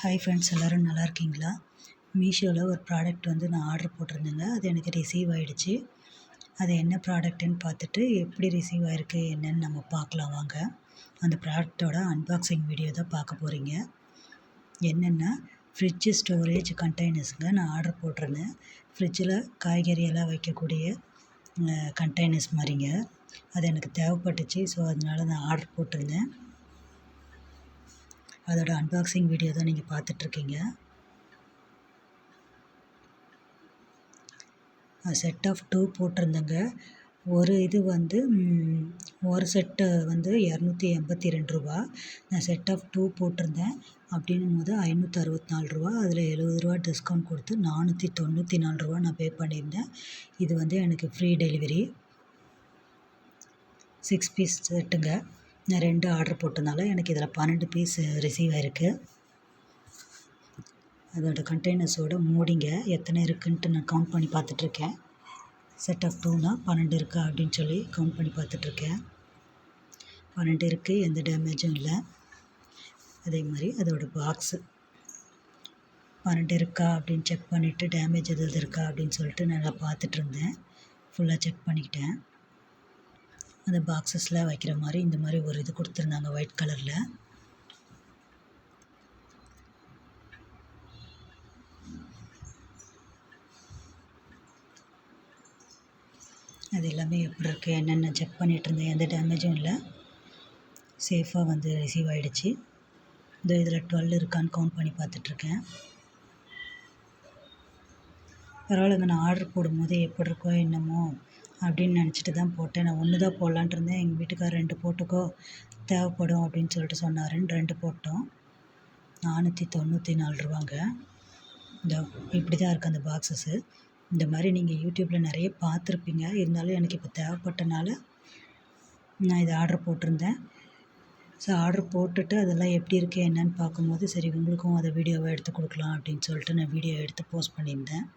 Hi friends, எல்லோரும் நல்லா இருக்கீங்களா? மீஷோவில் ஒரு ப்ராடக்ட் நான் ஆர்டர் போட்டிருந்தேங்க. அது எனக்கு ரிசீவ் ஆகிடுச்சு. அது என்ன ப்ராடக்ட்டுன்னு பார்த்துட்டு எப்படி ரிசீவ் ஆகிருக்கு என்னன்னு நம்ம பார்க்கலாம் வாங்க. அந்த ப்ராடக்டோட அன்பாக்சிங் வீடியோ தான் பார்க்க போகிறீங்க. என்னென்னா ஃப்ரிட்ஜு ஸ்டோரேஜ் கண்டெய்னர்ஸுங்க. நான் ஆர்டர் போட்டிருந்தேன். ஃப்ரிட்ஜில் காய்கறியெல்லாம் வைக்கக்கூடிய கண்டெய்னர்ஸ் மாதிரிங்க. அது எனக்கு தேவைப்பட்டுச்சு. ஸோ அதனால நான் ஆர்டர் போட்டிருந்தேன். அதோட அன்பாக்சிங் வீடியோ தான் நீங்கள் பார்த்துட்ருக்கீங்க. செட் ஆஃப் 2 போட்டிருந்தேங்க. ஒரு இது ஒரு செட்டு 282 ரூபா. நான் செட் ஆஃப் 2 போட்டிருந்தேன். அப்படின்னும் போது 564 ரூபா. அதில் 70 ரூபா டிஸ்கவுண்ட் கொடுத்து 494 ரூபா நான் பே பண்ணியிருந்தேன். இது எனக்கு ஃப்ரீ டெலிவரி. 6 பீஸ் செட்டுங்க. நான் 2 ஆர்டர் போட்டதுனால எனக்கு இதில் 12 பீஸ் ரிசீவ் ஆகிருக்கு. அதோட கண்டெய்னர்ஸோட மூடிங்க எத்தனை இருக்குன்ட்டு நான் கவுண்ட் பண்ணி பார்த்துட்ருக்கேன். செட் ஆஃப் 2னா 12 இருக்கா அப்படின்னு சொல்லி கவுண்ட் பண்ணி பார்த்துட்ருக்கேன். 12 இருக்குது, எந்த டேமேஜும் இல்லை. அதே மாதிரி அதோட பாக்ஸு 12 இருக்கா அப்படின்னு செக் பண்ணிவிட்டு டேமேஜ் எதாவது இருக்கா அப்படின்னு சொல்லிட்டு நல்லா பார்த்துட்ருந்தேன். ஃபுல்லாக செக் பண்ணிக்கிட்டேன். அந்த பாக்ஸஸில் வைக்கிற மாதிரி இந்த மாதிரி ஒரு இது கொடுத்துருந்தாங்க ஒயிட் கலரில். அது எல்லாமே எப்படி இருக்குது என்னென்ன செக் பண்ணிகிட்ருந்தேன். எந்த டேமேஜும் இல்லை. சேஃபாக ரிசீவ் ஆகிடுச்சு. இதில் 12 இருக்கான்னு கவுண்ட் பண்ணி பார்த்துட்ருக்கேன். பரவாயில்லைங்க. நான் ஆர்டர் போடும்போது எப்படி இருக்கோ என்னமோ அப்படின்னு நினச்சிட்டு தான் போட்டேன். நான் 1 தான் போடலான்ட்டு இருந்தேன். எங்கள் வீட்டுக்கார் 2 போட்டுக்கோ, தேவைப்படும் அப்படின்னு சொல்லிட்டு சொன்னாருன்னு 2 போட்டோம். 494 ரூபாங்க. இப்படி தான் இருக்குது அந்த பாக்ஸஸ்ஸு. இந்த மாதிரி நீங்கள் யூடியூப்பில் நிறைய பார்த்துருப்பீங்க. இருந்தாலும் எனக்கு இப்போ தேவைப்பட்டனால நான் இதை ஆர்டர் போட்டிருந்தேன். ஸோ ஆர்டர் போட்டுட்டு அதெல்லாம் எப்படி இருக்குது என்னன்னு பார்க்கும்போது சரி உங்களுக்கும் அதை வீடியோவை எடுத்து கொடுக்கலாம் அப்படின்னு சொல்லிட்டு நான் வீடியோ எடுத்து போஸ்ட் பண்ணியிருந்தேன்.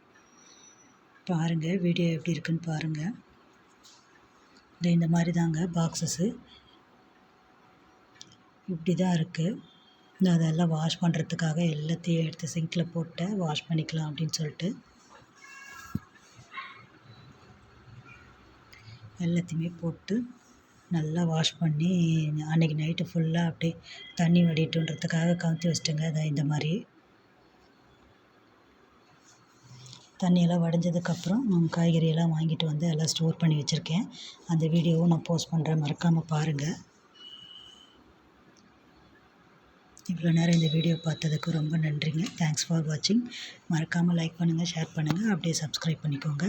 பாருங்கள் வீடியோ எப்படி இருக்குன்னு பாருங்கள். இந்த மாதிரி தாங்க பாக்ஸஸ்ஸு இப்படி தான் இருக்குது. அதெல்லாம் வாஷ் பண்ணுறதுக்காக எல்லாத்தையும் எடுத்து சிங்கில் போட்டு வாஷ் பண்ணிக்கலாம் அப்படின்னு சொல்லிட்டு எல்லாத்தையுமே போட்டு நல்லா வாஷ் பண்ணி அன்றைக்கி நைட்டு ஃபுல்லாக அப்படியே தண்ணி வடிட்டுன்றதுக்காக கவுத்தி வச்சிட்டேங்க. அதை இந்த மாதிரி தண்ணியெல்லாம் வடிஞ்சதுக்கப்புறம் காய்கறியெல்லாம் வாங்கிட்டு எல்லாம் ஸ்டோர் பண்ணி வச்சுருக்கேன். அந்த வீடியோவும் நான் போஸ்ட் பண்ணுறேன், மறக்காமல் பாருங்கள். இவ்வளோ நேரம் இந்த வீடியோ பார்த்ததுக்கு ரொம்ப நன்றிங்க. தேங்க்ஸ் ஃபார் வாட்சிங். மறக்காமல் லைக் பண்ணுங்கள், ஷேர் பண்ணுங்கள், அப்படியே சப்ஸ்கிரைப் பண்ணிக்கோங்க.